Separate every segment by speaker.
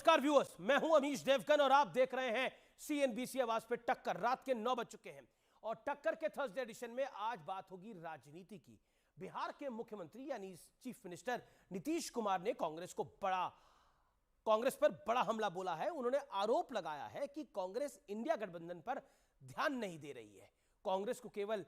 Speaker 1: नमस्कार व्यूअर्स, मैं हूं अमीश देवगन और आप देख रहे हैं सीएनबीसी आवाज पे टक्कर। रात के 9 बज चुके हैं और टक्कर के थर्सडे एडिशन में आज बात होगी राजनीति की। बिहार के मुख्यमंत्री यानी चीफ मिनिस्टर नीतीश कुमार ने कांग्रेस पर बड़ा हमला बोला है। उन्होंने आरोप लगाया है कि कांग्रेस इंडिया गठबंधन पर ध्यान नहीं दे रही है। कांग्रेस को केवल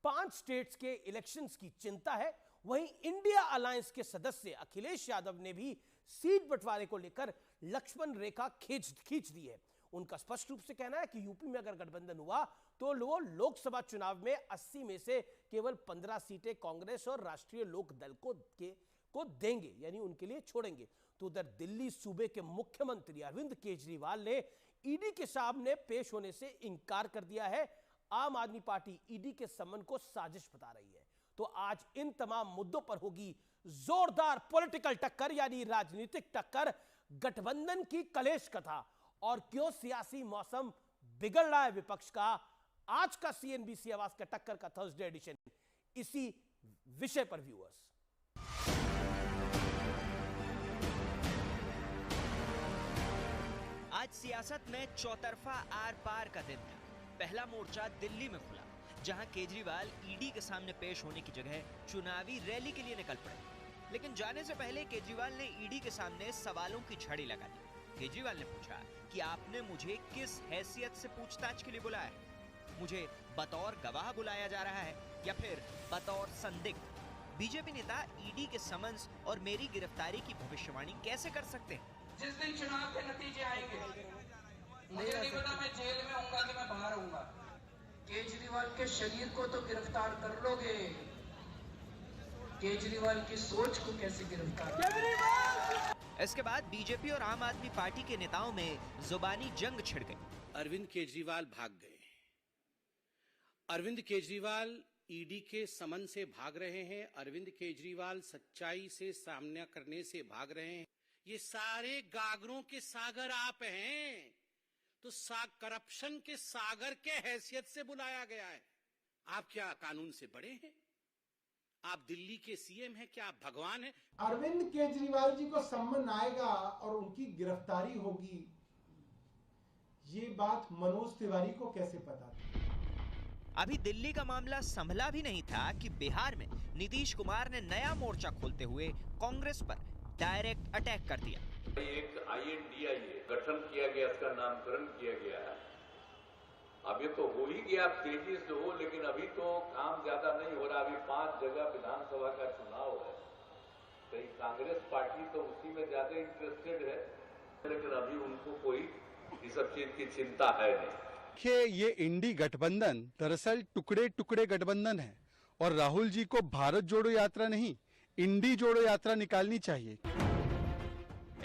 Speaker 1: 5 स्टेट्स के इलेक्शंस की चिंता है। वहीं इंडिया अलायंस के सदस्य अखिलेश यादव ने भी सीट बंटवारे को लेकर लक्ष्मण रेखा खींच दी है। उनका स्पष्ट रूप से कहना है कि यूपी में अगर गठबंधन हुआ तो वो लोकसभा चुनाव में 80 में से केवल 15 सीटें कांग्रेस और राष्ट्रीय लोक दल को देंगे, यानी उनके लिए छोड़ेंगे। तो उधर दिल्ली सूबे के मुख्यमंत्री अरविंद केजरीवाल ने ईडी के सामने पेश होने से इंकार कर दिया है। आम आदमी पार्टी ईडी के समन को साजिश बता रही है। तो आज इन तमाम मुद्दों पर होगी जोरदार पॉलिटिकल टक्कर, यानी राजनीतिक टक्कर। गठबंधन की कलेश कथा और क्यों सियासी मौसम बिगड़ रहा है विपक्ष का, आज का सीएनबीसी आवाज का टक्कर का थर्सडे एडिशन इसी विषय पर व्यूअर्स।
Speaker 2: आज सियासत में चौतरफा आर पार का दिन था। पहला मोर्चा दिल्ली में खुला, जहां केजरीवाल ईडी के सामने पेश होने की जगह चुनावी रैली के लिए निकल पड़े। लेकिन जाने से पहले केजरीवाल ने ईडी के सामने सवालों की झड़ी लगा दी। केजरीवाल ने पूछा कि आपने मुझे किस हैसियत से पूछताछ के लिए बुलाया है? मुझे बतौर गवाह बुलाया जा रहा है या फिर बतौर संदिग्ध? बीजेपी नेता ईडी के समन्स और मेरी गिरफ्तारी की भविष्यवाणी कैसे कर सकते हैं?
Speaker 3: जिस दिन चुनाव के नतीजे आएंगे, मुझे नहीं पता मैं जेल में होऊंगा कि मैं बाहर होऊंगा। केजरीवाल के शरीर को तो गिरफ्तार कर लोगे, केजरीवाल की सोच को कैसे गिरफ्तार?
Speaker 2: इसके बाद बीजेपी और आम आदमी पार्टी के नेताओं में जुबानी जंग छिड़ गई।
Speaker 4: अरविंद केजरीवाल भाग गए। अरविंद केजरीवाल ईडी के समन से भाग रहे हैं। अरविंद केजरीवाल सच्चाई से सामना करने से भाग रहे हैं। ये सारे गागरों के सागर आप हैं, तो करप्शन के सागर के हैसियत से बुलाया गया है। आप क्या कानून से बड़े हैं? आप दिल्ली के सीएम हैं? क्या आप भगवान हैं?
Speaker 5: अरविंद केजरीवाल जी को सम्मन आएगा और उनकी गिरफ्तारी होगी, ये बात मनोज तिवारी को कैसे पता थी?
Speaker 2: अभी दिल्ली का मामला संभला भी नहीं था कि बिहार में नीतीश कुमार ने नया मोर्चा खोलते हुए कांग्रेस पर डायरेक्ट अटैक कर दिया।
Speaker 6: एक INDIA गठन किया गया, इसका नामकरण किया गया है। अभी तो हो ही गया, तेजी से हो, लेकिन अभी तो काम ज्यादा नहीं हो रहा। अभी 5 जगह विधानसभा का चुनाव है। कहीं कांग्रेस पार्टी तो उसी में ज्यादा इंटरेस्टेड है, लेकिन अभी उनको कोई इस सब चीज की चिंता है नहीं।
Speaker 7: ये इंडी गठबंधन दरअसल टुकड़े टुकड़े गठबंधन है और राहुल जी को भारत जोड़ो यात्रा नहीं, इंडी जोड़ो यात्रा निकालनी चाहिए।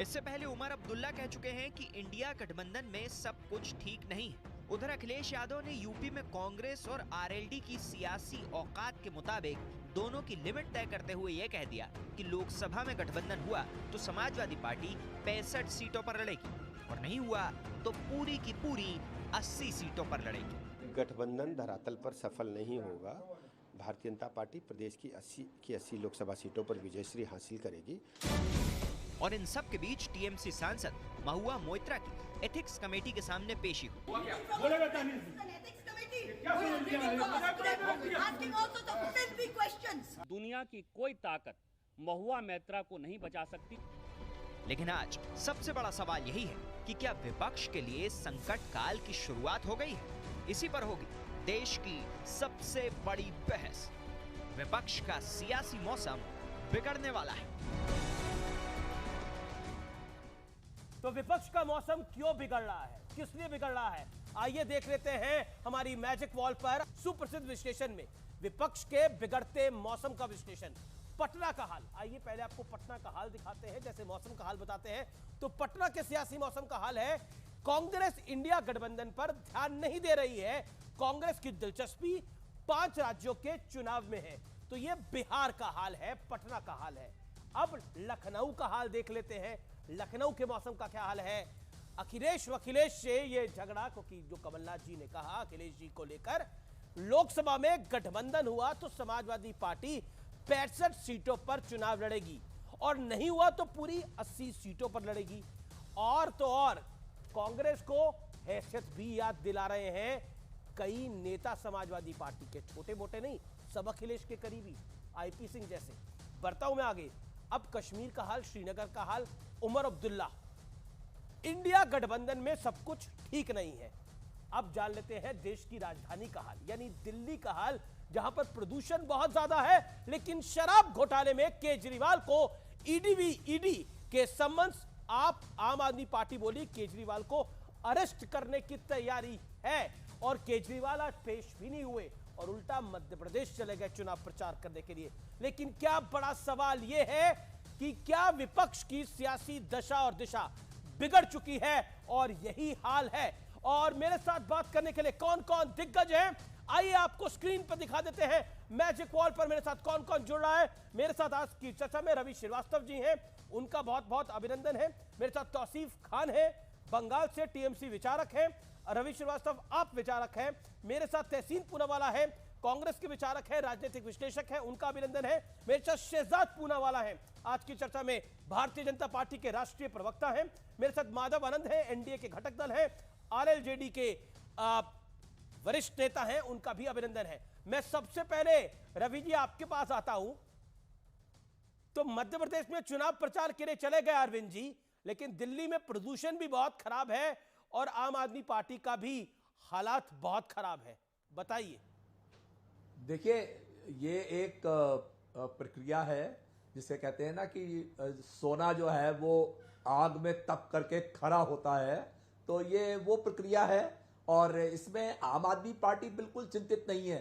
Speaker 2: इससे पहले उमर अब्दुल्ला कह चुके हैं कि इंडिया गठबंधन में सब कुछ ठीक नहीं है। उधर अखिलेश यादव ने यूपी में कांग्रेस और आरएलडी की सियासी औकात के मुताबिक दोनों की लिमिट तय करते हुए यह कह दिया कि लोकसभा में गठबंधन हुआ तो समाजवादी पार्टी 65 सीटों पर लड़ेगी और नहीं हुआ तो पूरी की पूरी 80 सीटों पर लड़ेगी।
Speaker 8: गठबंधन धरातल पर सफल नहीं होगा। भारतीय जनता पार्टी प्रदेश की 80 लोकसभा सीटों पर विजयश्री हासिल करेगी।
Speaker 2: और इन सब के बीच टीएमसी सांसद महुआ मोइत्रा की एथिक्स कमेटी के सामने पेशी हुई।
Speaker 9: दुनिया की कोई ताकत महुआ मोइत्रा को नहीं बचा सकती।
Speaker 2: लेकिन आज सबसे बड़ा सवाल यही है कि क्या विपक्ष के लिए संकट काल की शुरुआत हो गई है? इसी पर होगी देश की सबसे बड़ी बहस। विपक्ष का सियासी मौसम बिगड़ने वाला है।
Speaker 1: तो विपक्ष का मौसम क्यों बिगड़ रहा है, किस लिए बिगड़ रहा है, आइए देख लेते हैं हमारी मैजिक वॉल पर सुप्रसिद्ध विश्लेषण में विपक्ष के बिगड़ते मौसम का विश्लेषण। पटना का हाल, आइए पहले आपको पटना का हाल दिखाते हैं। जैसे मौसम का हाल बताते हैं तो पटना के सियासी मौसम का हाल है, कांग्रेस इंडिया गठबंधन पर ध्यान नहीं दे रही है। कांग्रेस की दिलचस्पी 5 राज्यों के चुनाव में है। तो यह बिहार का हाल है, पटना का हाल है। अब लखनऊ का हाल देख लेते हैं। लखनऊ के मौसम का क्या हाल है? अखिलेश से यह झगड़ा, क्योंकि जो कमलनाथ जी ने कहा अखिलेश जी को लेकर, लोकसभा में गठबंधन हुआ तो समाजवादी पार्टी 65 सीटों पर चुनाव लड़ेगी और नहीं हुआ तो पूरी 80 सीटों पर लड़ेगी। और तो और कांग्रेस को हैसियत भी याद दिला रहे हैं कई नेता समाजवादी पार्टी के, छोटे मोटे नहीं, सब अखिलेश के करीबी, आईपी सिंह जैसे। बढ़ता हूं मैं आगे। अब कश्मीर का हाल, श्रीनगर का हाल, उमर अब्दुल्ला, इंडिया गठबंधन में सब कुछ ठीक नहीं है। अब जान लेते हैं देश की राजधानी का हाल, यानी दिल्ली का हाल, जहां पर प्रदूषण बहुत ज्यादा है, लेकिन शराब घोटाले में केजरीवाल को ईडी के समन्स। आप आम आदमी पार्टी बोली केजरीवाल को अरेस्ट करने की तैयारी है, और केजरीवाल आज पेश भी नहीं हुए और उल्टा मध्य प्रदेश चले गए चुनाव प्रचार करने के लिए। लेकिन क्या बड़ा सवाल यह है कि क्या विपक्ष की सियासी दशा और दिशा बिगड़ चुकी है, और यही हाल है। और मेरे साथ बात करने के लिए कौन कौन दिग्गज हैं, आइए आपको स्क्रीन पर दिखा देते हैं। मैजिक वॉल पर मेरे साथ कौन कौन जुड़ रहा है। मेरे साथ आज की चर्चा में रवि श्रीवास्तव जी हैं, उनका बहुत बहुत अभिनंदन है। मेरे साथ तौसीफ खान है, बंगाल से टीएमसी विचारक हैं। रवि श्रीवास्तव आप विचारक हैं। मेरे साथ तहसीन पूनावाला है, कांग्रेस के विचारक है, राजनीतिक विश्लेषक है, उनका अभिनंदन है। मेरे साथ शहजाद पूनावाला है, आज की चर्चा में भारतीय जनता पार्टी के राष्ट्रीय प्रवक्ता हैं। मेरे साथ माधव आनंद है, एनडीए के घटक दल है, आरएलजेडी के वरिष्ठ नेता हैं, उनका भी अभिनंदन है। मैं सबसे पहले रवि जी आपके पास आता हूं। तो मध्य प्रदेश में चुनाव प्रचार के लिए चले गए अरविंद जी, लेकिन दिल्ली में प्रदूषण भी बहुत खराब है और आम आदमी पार्टी का भी हालात बहुत खराब है, बताइए।
Speaker 10: देखिए, ये एक प्रक्रिया है जिसे कहते हैं ना कि सोना जो है वो आग में तप करके खरा होता है, तो ये वो प्रक्रिया है। और इसमें आम आदमी पार्टी बिल्कुल चिंतित नहीं है।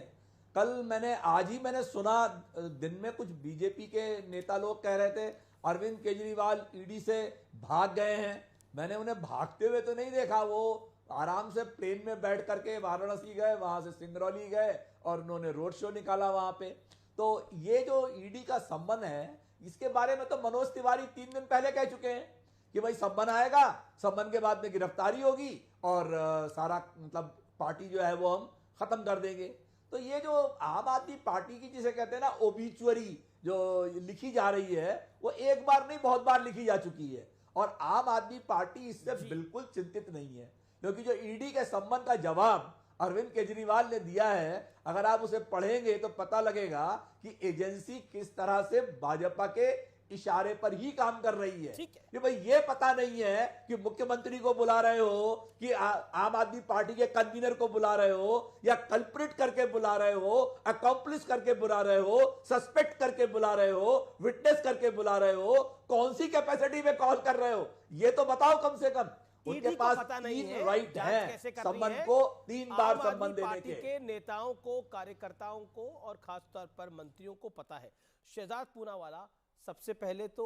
Speaker 10: आज ही मैंने सुना, दिन में कुछ बीजेपी के नेता लोग कह रहे थे अरविंद केजरीवाल ईडी से भाग गए हैं। मैंने उन्हें भागते हुए तो नहीं देखा, वो आराम से प्लेन में बैठ करके वाराणसी गए, वहां से सिंगरौली गए और उन्होंने रोड शो निकाला वहां पे। तो ये जो ईडी का संबंध है, इसके बारे में तो मनोज तिवारी 3 दिन पहले कह चुके हैं कि भाई संबंध आएगा, संबंध के बाद में गिरफ्तारी होगी और सारा मतलब पार्टी जो है वो हम खत्म कर देंगे। तो ये जो आम आदमी पार्टी की जिसे कहते हैं ना ओबिचुअरी जो लिखी जा रही है, वो एक बार नहीं बहुत बार लिखी जा चुकी है, और आम आदमी पार्टी इससे बिल्कुल चिंतित नहीं है। क्योंकि जो ईडी के संबंध का जवाब अरविंद केजरीवाल ने दिया है, अगर आप उसे पढ़ेंगे तो पता लगेगा कि एजेंसी किस तरह से भाजपा के इशारे पर ही काम कर रही है। कि भाई ये पता नहीं है कि मुख्यमंत्री को बुला रहे हो, कि आम आदमी पार्टी के कन्वीनर को बुला रहे हो, या कल्प्रिट करके बुला रहे हो, अकॉम्प्लिस करके बुला रहे हो, सस्पेक्ट करके बुला रहे हो, विटनेस करके बुला रहे हो, कौन सी कैपेसिटी में कॉल कर रहे हो, ये तो बताओ कम से कम। उनके पास
Speaker 1: पता नहीं
Speaker 10: 3
Speaker 1: है
Speaker 10: राइट है संबंध को 3 बार संबंध देने
Speaker 1: के नेताओं को, कार्यकर्ताओं को और खासतौर पर मंत्रियों को पता है। शहजाद पूनावाला, सबसे पहले तो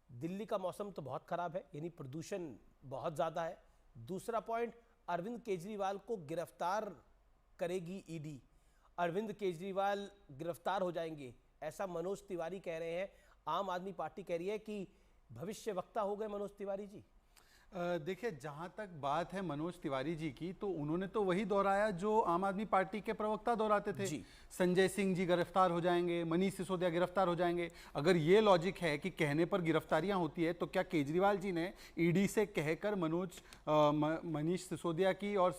Speaker 1: दिल्ली का मौसम तो बहुत खराब है, यानी प्रदूषण बहुत ज्यादा है। दूसरा पॉइंट, अरविंद केजरीवाल को गिरफ्तार करेगी ईडी, अरविंद केजरीवाल गिरफ्तार हो जाएंगे, ऐसा मनोज तिवारी कह रहे हैं। आम आदमी पार्टी कह रही है कि भविष्य वक्ता हो गए मनोज तिवारी जी।
Speaker 7: देखिए, जहां तक बात है मनोज तिवारी जी की, तो उन्होंने तो वही दोहराया जो आम आदमी पार्टी के प्रवक्ता दोहराते थे। संजय सिंह जी गिरफ्तार हो जाएंगे, मनीष सिसोदिया गिरफ्तार हो जाएंगे। अगर ये लॉजिक है कि कहने पर गिरफ्तारियां होती है, तो क्या केजरीवाल जी ने ईडी से कहकर मनीष सिसोदिया की और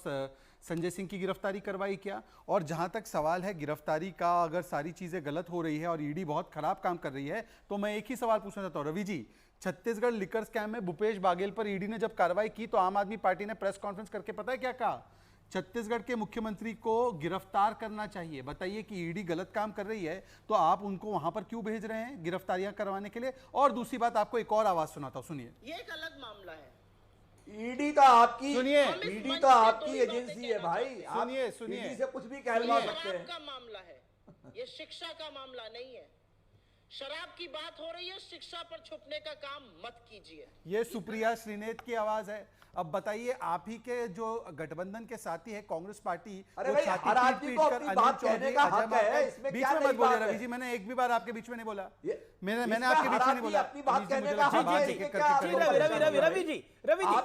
Speaker 7: संजय सिंह की गिरफ्तारी करवाई क्या? और जहां तक सवाल है गिरफ्तारी का, अगर सारी चीजें गलत हो रही है और ईडी बहुत खराब काम कर रही है, तो मैं एक ही सवाल पूछना चाहता हूं रवि जी। छत्तीसगढ़ लिकर स्कैम में भूपेश बाघेल पर ईडी ने जब कार्रवाई की, तो आम आदमी पार्टी ने प्रेस कॉन्फ्रेंस करके पता है क्या कहा? छत्तीसगढ़ के मुख्यमंत्री को गिरफ्तार करना चाहिए। बताइए कि ईडी गलत काम कर रही है तो आप उनको वहां पर क्यों भेज रहे हैं गिरफ्तारियां करवाने के लिए? और दूसरी बात, आपको एक और आवाज सुनाता हूं, सुनिए।
Speaker 11: ये एक अलग मामला है।
Speaker 10: ईडी तो आपकी,
Speaker 7: सुनिए,
Speaker 10: ईडी तो आपकी एजेंसी है भाई।
Speaker 7: सुनिए सुनिए,
Speaker 10: ईडी से कुछ भी कहलवा सकते हैं।
Speaker 11: का मामला है, ये शिक्षा का मामला नहीं है। शराब की बात हो रही है, शिक्षा पर छुपने का काम मत कीजिए।
Speaker 7: ये सुप्रिया श्रीनेत की आवाज है। अब बताइए, आप ही के जो गठबंधन के साथी है कांग्रेस पार्टी,
Speaker 10: अरे भाई, हर आदमी को अपनी बात कहने का हक है, इसमें
Speaker 7: बीच में मत बोलिए रवि जी। मैंने एक भी बार आपके बीच में नहीं बोला, मैंने आपके बीच में नहीं बोला।
Speaker 10: अपनी बात कहने का हक है।
Speaker 1: रवि जी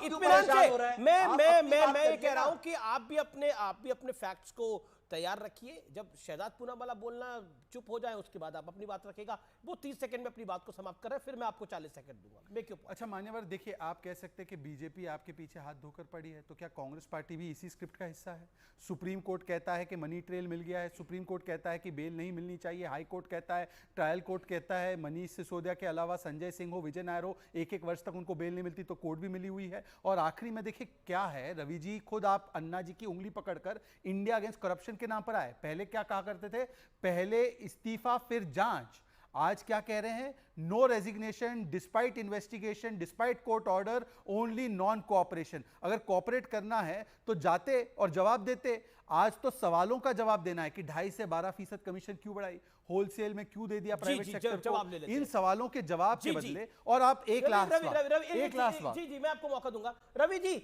Speaker 1: इत्मीनान से मैं कह रहा हूं कि आप भी अपने फैक्ट्स को तैयार रखिए, जब शहजाद पूनावाला बोलना चुप हो जाए उसके बाद आप अपनी बात रखेगा। वो 30 सेकंड में अपनी बात को समाप्त कर रहे हैं, फिर मैं आपको 40 सेकंड दूंगा। मैं क्यों?
Speaker 7: अच्छा मान्यवर, देखिए आप कह सकते हैं कि बीजेपी आपके पीछे हाथ धोकर पड़ी है, तो क्या कांग्रेस पार्टी भी इसी स्क्रिप्ट का हिस्सा है? सुप्रीम कोर्ट कहता है कि मनी ट्रेल मिल गया है, सुप्रीम कोर्ट कहता है कि बेल नहीं मिलनी चाहिए, हाई कोर्ट कहता है, ट्रायल कोर्ट कहता है मनीष सिसोदिया के अलावा संजय सिंह हो, विजय नायर हो, एक वर्ष तक उनको बेल नहीं मिलती, तो कोर्ट भी मिली हुई है। और आखिरी में देखिए क्या है, रवि जी खुद आप अन्ना जी की उंगली पकड़कर इंडिया अगेंस्ट करप्शन के नाम पर आए। पहले क्या कहा करते थे? पहले इस्तीफा फिर जांच। आज क्या कह रहे हैं? No resignation despite investigation despite court order, only non cooperation. अगर कोऑपरेट करना है तो जाते और जवाब देते। आज तो सवालों का जवाब देना है कि 2.5 से 12% कमीशन क्यों बढ़ाई, होलसेल में क्यों दे दिया प्राइवेट सेक्टर को। इन सवालों के जवाब के बदले और आप एक लास्ट
Speaker 1: जी मैं आपको मौका दूंगा। रवि जी